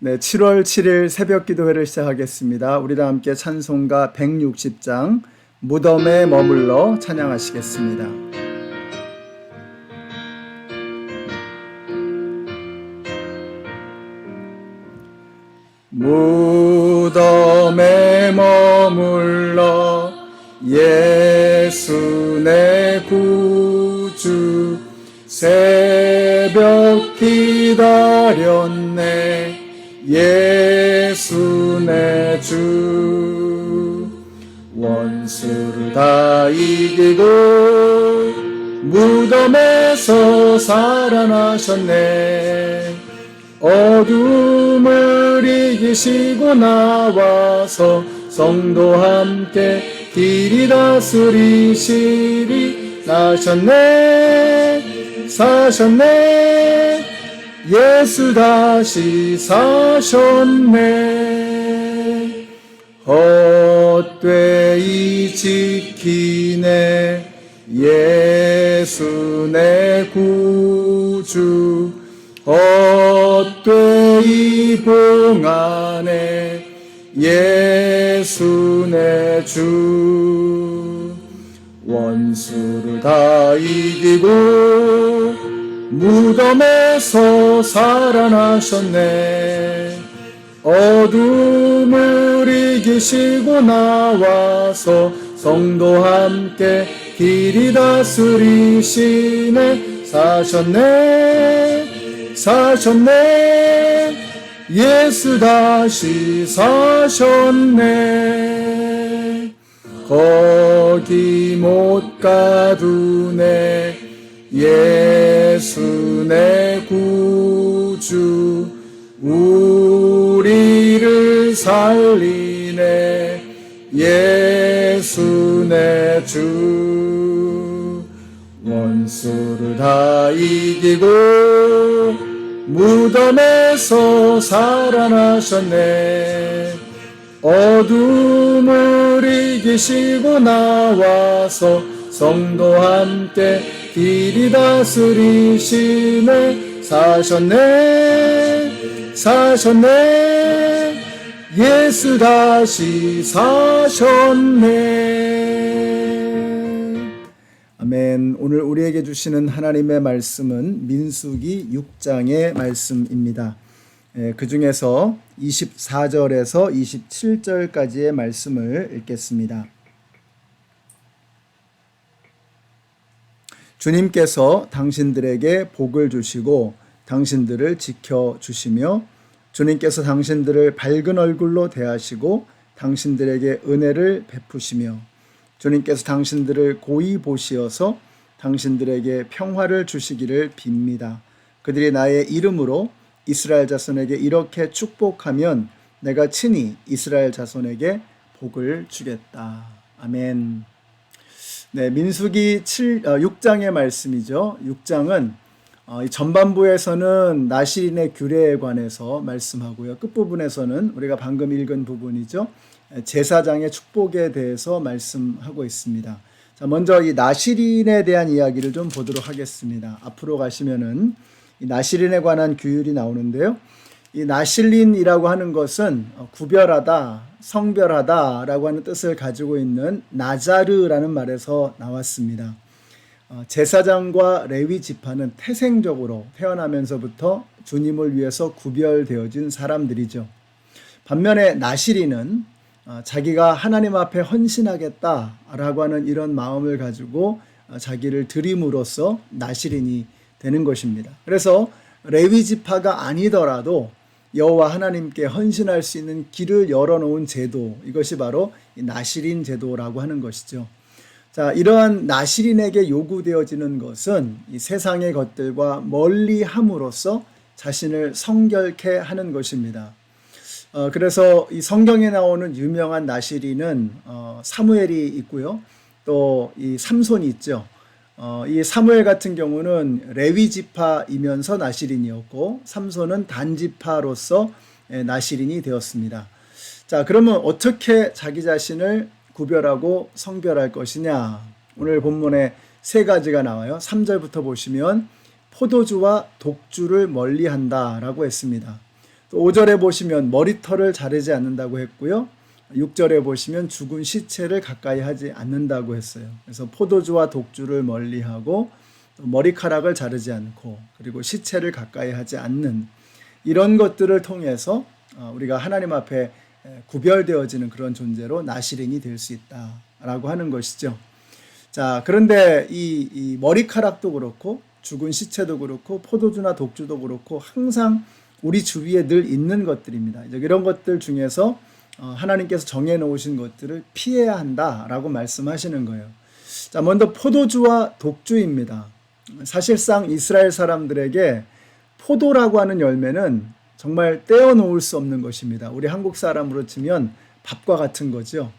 네, 7월 7일 새벽 기도회를 시작하겠습니다. 우리 다 함께 찬송가 160장 무덤에 머물러 찬양하시겠습니다. 무덤에 머물러 예수 내 구주 새벽 기다렸네 예수 내 주 원수를 다 이기고 무덤에서 살아나셨네 어둠을 이기시고 나와서 성도와 함께 길이 다스리시리 나셨네 사셨네 예수 다시 사셨네 헛되이 지키네 예수 내 구주 헛되이 봉하네 예수 내 주 원수를 다 이기고 무덤에서 살아나셨네 어둠을 이기시고 나와서 성도와 함께 길이 다스리시네 사셨네 사셨네 예수 다시 사셨네 거기 못 가두네 예수 내 구주 우리를 살리네 예수 내 주 원수를 다 이기고 무덤에서 살아나셨네 어둠을 이기시고 나와서 성도와 함께 길이 다스리시네 사셨네 사셨네 예수 다시 사셨네 아멘. 오늘 우리에게 주시는 하나님의 말씀은 민수기 6장의 말씀입니다. 그 중에서 24절에서 27절까지의 말씀을 읽겠습니다. 주님께서 당신들에게 복을 주시고 당신들을 지켜주시며 주님께서 당신들을 밝은 얼굴로 대하시고 당신들에게 은혜를 베푸시며 주님께서 당신들을 고이 보시어서 당신들에게 평화를 주시기를 빕니다. 그들이 나의 이름으로 이스라엘 자손에게 이렇게 축복하면 내가 친히 이스라엘 자손에게 복을 주겠다. 아멘. 네, 민수기 6장의 말씀이죠. 6장은 전반부에서는 나실인의 규례에 관해서 말씀하고요. 끝부분에서는 우리가 방금 읽은 부분이죠. 제사장의 축복에 대해서 말씀하고 있습니다. 자, 먼저 이 나실인에 대한 이야기를 좀 보도록 하겠습니다. 앞으로 가시면은 이 나실인에 관한 규율이 나오는데요. 이 나실인이라고 하는 것은 구별하다, 성별하다라고 하는 뜻을 가지고 있는 나자르라는 말에서 나왔습니다. 제사장과 레위 지파는 태생적으로 태어나면서부터 주님을 위해서 구별되어진 사람들이죠. 반면에 나실인은 자기가 하나님 앞에 헌신하겠다라고 하는 이런 마음을 가지고 자기를 드림으로써 나실인이 되는 것입니다. 그래서 레위 지파가 아니더라도 여호와 하나님께 헌신할 수 있는 길을 열어놓은 제도, 이것이 바로 나실인 제도라고 하는 것이죠. 자, 이러한 나실인에게 요구되어지는 것은 이 세상의 것들과 멀리 함으로써 자신을 성결케 하는 것입니다. 그래서 이 성경에 나오는 유명한 나실인은 사무엘이 있고요. 또 이 삼손이 있죠. 이 사무엘 같은 경우는 레위 지파이면서 나실인이었고 삼손은 단 지파로서 나실인이 되었습니다. 자, 그러면 어떻게 자기 자신을 구별하고 성별할 것이냐? 오늘 본문에 세 가지가 나와요. 3절부터 보시면 포도주와 독주를 멀리한다라고 했습니다. 또 5절에 보시면 머리털을 자르지 않는다고 했고요. 6절에 보시면 죽은 시체를 가까이 하지 않는다고 했어요. 그래서 포도주와 독주를 멀리하고 머리카락을 자르지 않고 그리고 시체를 가까이 하지 않는 이런 것들을 통해서 우리가 하나님 앞에 구별되어지는 그런 존재로 나시린이 될 수 있다라고 하는 것이죠. 자, 그런데 이 머리카락도 그렇고 죽은 시체도 그렇고 포도주나 독주도 그렇고 항상 우리 주위에 늘 있는 것들입니다. 이런 것들 중에서 하나님께서 정해놓으신 것들을 피해야 한다라고 말씀하시는 거예요. 자, 먼저 포도주와 독주입니다. 사실상 이스라엘 사람들에게 포도라고 하는 열매는 정말 떼어놓을 수 없는 것입니다. 우리 한국 사람으로 치면 밥과 같은 거죠.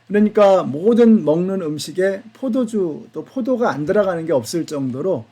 그러니까 모든 먹는 음식에 포도주 또 포도가 안 들어가는 게 없을 정도로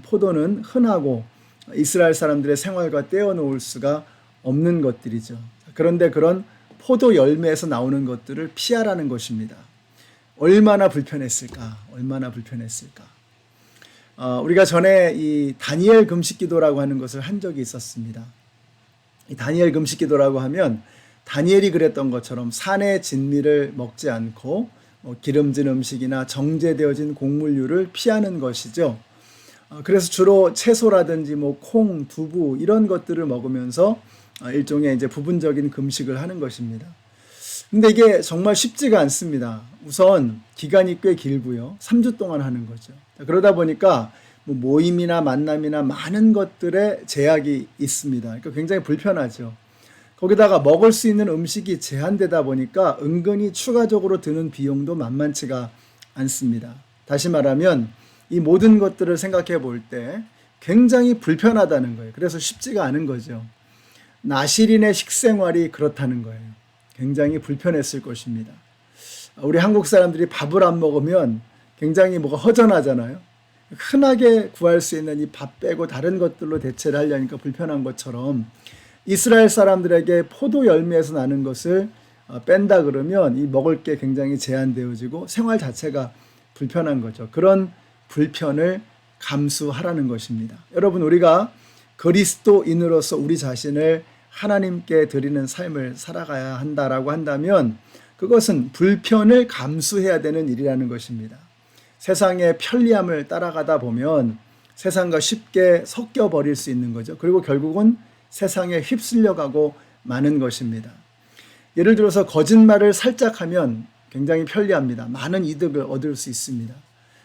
포도는 흔하고 이스라엘 사람들의 생활과 떼어놓을 수가 없는 것들이죠. 그런데 그런 포도 열매에서 나오는 것들을 피하라는 것입니다. 얼마나 불편했을까? 얼마나 불편했을까? 우리가 전에 이 다니엘 금식기도라고 하는 것을 한 적이 있었습니다. 이 다니엘 금식기도라고 하면 다니엘이 그랬던 것처럼 산의 진미를 먹지 않고 기름진 음식이나 정제되어진 곡물류를 피하는 것이죠. 그래서 주로 채소라든지 콩, 두부 이런 것들을 먹으면서 일종의 이제 부분적인 금식을 하는 것입니다. 근데 이게 정말 쉽지가 않습니다. 우선 기간이 꽤 길고요. 3주 동안 하는 거죠. 그러다 보니까 모임이나 만남이나 많은 것들에 제약이 있습니다. 그러니까 굉장히 불편하죠. 거기다가 먹을 수 있는 음식이 제한되다 보니까 은근히 추가적으로 드는 비용도 만만치가 않습니다. 다시 말하면 이 모든 것들을 생각해 볼 때 굉장히 불편하다는 거예요. 그래서 쉽지가 않은 거죠. 나시린의 식생활이 그렇다는 거예요. 굉장히 불편했을 것입니다. 우리 한국 사람들이 밥을 안 먹으면 굉장히 뭐가 허전하잖아요. 흔하게 구할 수 있는 이 밥 빼고 다른 것들로 대체를 하려니까 불편한 것처럼 이스라엘 사람들에게 포도 열매에서 나는 것을 뺀다 그러면 이 먹을 게 굉장히 제한되어지고 생활 자체가 불편한 거죠. 그런 불편을 감수하라는 것입니다. 여러분, 우리가 그리스도인으로서 우리 자신을 하나님께 드리는 삶을 살아가야 한다라고 한다면 그것은 불편을 감수해야 되는 일이라는 것입니다. 세상의 편리함을 따라가다 보면 세상과 쉽게 섞여 버릴 수 있는 거죠. 그리고 결국은 세상에 휩쓸려 가고 마는 것입니다. 예를 들어서 거짓말을 살짝 하면 굉장히 편리합니다. 많은 이득을 얻을 수 있습니다.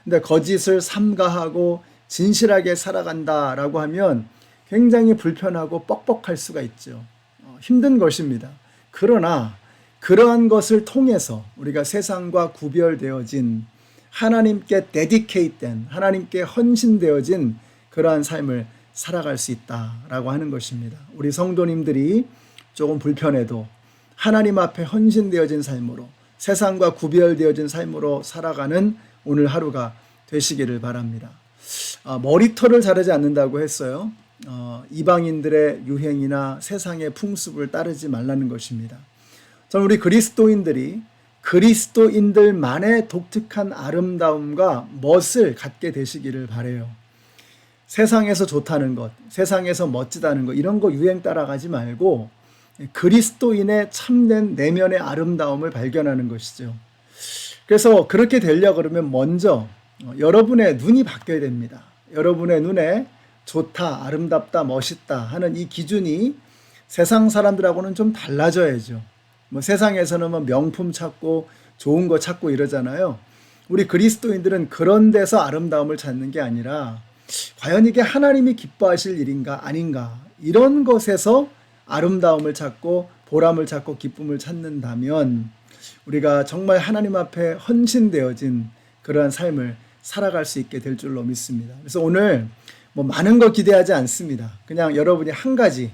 근데 거짓을 삼가하고 진실하게 살아간다라고 하면 굉장히 불편하고 뻑뻑할 수가 있죠. 힘든 것입니다. 그러나 그러한 것을 통해서 우리가 세상과 구별되어진 하나님께 데디케이트된 하나님께 헌신되어진 그러한 삶을 살아갈 수 있다라고 하는 것입니다. 우리 성도님들이 조금 불편해도 하나님 앞에 헌신되어진 삶으로 세상과 구별되어진 삶으로 살아가는 오늘 하루가 되시기를 바랍니다. 머리털을 자르지 않는다고 했어요. 이방인들의 유행이나 세상의 풍습을 따르지 말라는 것입니다. 저는 우리 그리스도인들이 그리스도인들만의 독특한 아름다움과 멋을 갖게 되시기를 바라요. 세상에서 좋다는 것, 세상에서 멋지다는 것 이런 거 유행 따라가지 말고 그리스도인의 참된 내면의 아름다움을 발견하는 것이죠. 그래서 그렇게 되려고 그러면 먼저 여러분의 눈이 바뀌어야 됩니다. 여러분의 눈에 좋다, 아름답다, 멋있다 하는 이 기준이 세상 사람들하고는 좀 달라져야죠. 세상에서는 명품 찾고 좋은 거 찾고 이러잖아요. 우리 그리스도인들은 그런 데서 아름다움을 찾는 게 아니라 과연 이게 하나님이 기뻐하실 일인가 아닌가 이런 것에서 아름다움을 찾고 보람을 찾고 기쁨을 찾는다면 우리가 정말 하나님 앞에 헌신되어진 그러한 삶을 살아갈 수 있게 될 줄로 믿습니다. 그래서 오늘 많은 거 기대하지 않습니다. 그냥 여러분이 한 가지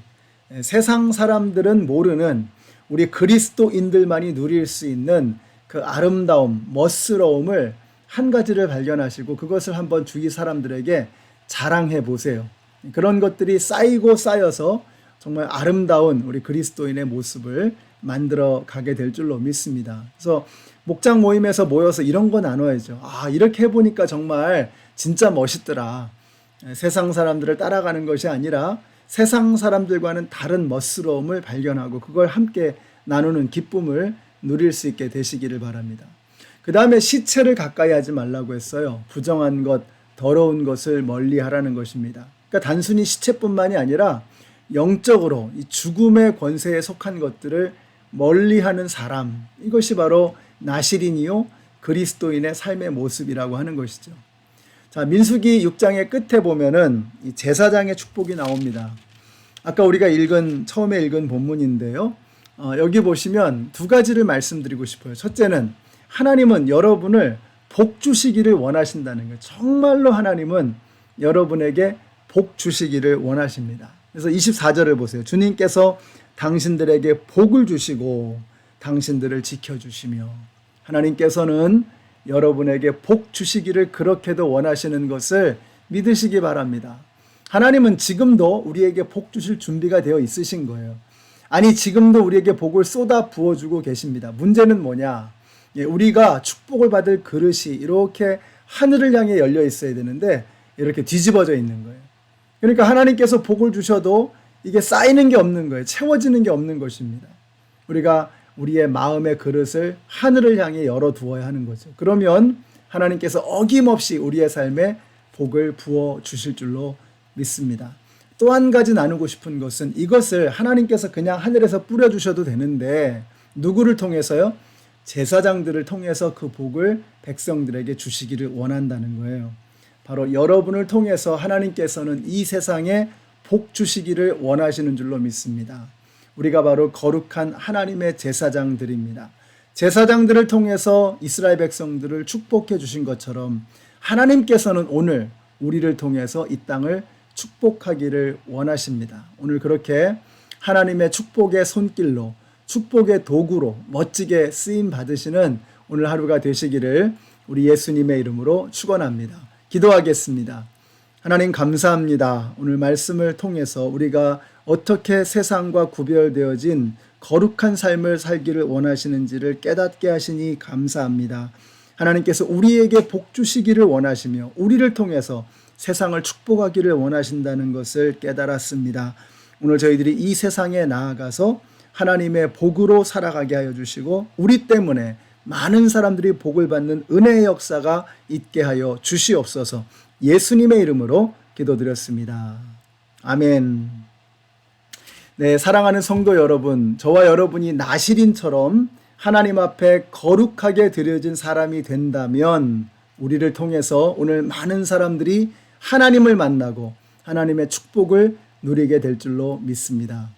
세상 사람들은 모르는 우리 그리스도인들만이 누릴 수 있는 그 아름다움, 멋스러움을 한 가지를 발견하시고 그것을 한번 주위 사람들에게 자랑해 보세요. 그런 것들이 쌓이고 쌓여서 정말 아름다운 우리 그리스도인의 모습을 만들어 가게 될 줄로 믿습니다. 그래서 목장 모임에서 모여서 이런 거 나눠야죠. 이렇게 해보니까 정말 진짜 멋있더라. 세상 사람들을 따라가는 것이 아니라 세상 사람들과는 다른 멋스러움을 발견하고 그걸 함께 나누는 기쁨을 누릴 수 있게 되시기를 바랍니다. 그 다음에 시체를 가까이 하지 말라고 했어요. 부정한 것, 더러운 것을 멀리 하라는 것입니다. 그러니까 단순히 시체뿐만이 아니라 영적으로 이 죽음의 권세에 속한 것들을 멀리하는 사람, 이것이 바로 나실인이요 그리스도인의 삶의 모습이라고 하는 것이죠. 자, 민수기 6장의 끝에 보면은 이 제사장의 축복이 나옵니다. 아까 우리가 처음에 읽은 본문인데요. 여기 보시면 두 가지를 말씀드리고 싶어요. 첫째는 하나님은 여러분을 복 주시기를 원하신다는 거예요. 정말로 하나님은 여러분에게 복 주시기를 원하십니다. 그래서 24절을 보세요. 주님께서 당신들에게 복을 주시고 당신들을 지켜주시며, 하나님께서는 여러분에게 복 주시기를 그렇게도 원하시는 것을 믿으시기 바랍니다. 하나님은 지금도 우리에게 복 주실 준비가 되어 있으신 거예요. 아니, 지금도 우리에게 복을 쏟아 부어주고 계십니다. 문제는 뭐냐? 우리가 축복을 받을 그릇이 이렇게 하늘을 향해 열려 있어야 되는데 이렇게 뒤집어져 있는 거예요. 그러니까 하나님께서 복을 주셔도 이게 쌓이는 게 없는 거예요. 채워지는 게 없는 것입니다. 우리가 우리의 마음의 그릇을 하늘을 향해 열어두어야 하는 거죠. 그러면 하나님께서 어김없이 우리의 삶에 복을 부어 주실 줄로 믿습니다. 또 한 가지 나누고 싶은 것은 이것을 하나님께서 그냥 하늘에서 뿌려주셔도 되는데 누구를 통해서요? 제사장들을 통해서 그 복을 백성들에게 주시기를 원한다는 거예요. 바로 여러분을 통해서 하나님께서는 이 세상에 복 주시기를 원하시는 줄로 믿습니다. 우리가 바로 거룩한 하나님의 제사장들입니다. 제사장들을 통해서 이스라엘 백성들을 축복해 주신 것처럼 하나님께서는 오늘 우리를 통해서 이 땅을 축복하기를 원하십니다. 오늘 그렇게 하나님의 축복의 손길로, 축복의 도구로 멋지게 쓰임 받으시는 오늘 하루가 되시기를 우리 예수님의 이름으로 축원합니다. 기도하겠습니다. 하나님 감사합니다. 오늘 말씀을 통해서 우리가 어떻게 세상과 구별되어진 거룩한 삶을 살기를 원하시는지를 깨닫게 하시니 감사합니다. 하나님께서 우리에게 복 주시기를 원하시며 우리를 통해서 세상을 축복하기를 원하신다는 것을 깨달았습니다. 오늘 저희들이 이 세상에 나아가서 하나님의 복으로 살아가게 하여 주시고 우리 때문에 많은 사람들이 복을 받는 은혜의 역사가 있게 하여 주시옵소서. 예수님의 이름으로 기도드렸습니다. 아멘. 네, 사랑하는 성도 여러분, 저와 여러분이 나실인처럼 하나님 앞에 거룩하게 드려진 사람이 된다면 우리를 통해서 오늘 많은 사람들이 하나님을 만나고 하나님의 축복을 누리게 될 줄로 믿습니다.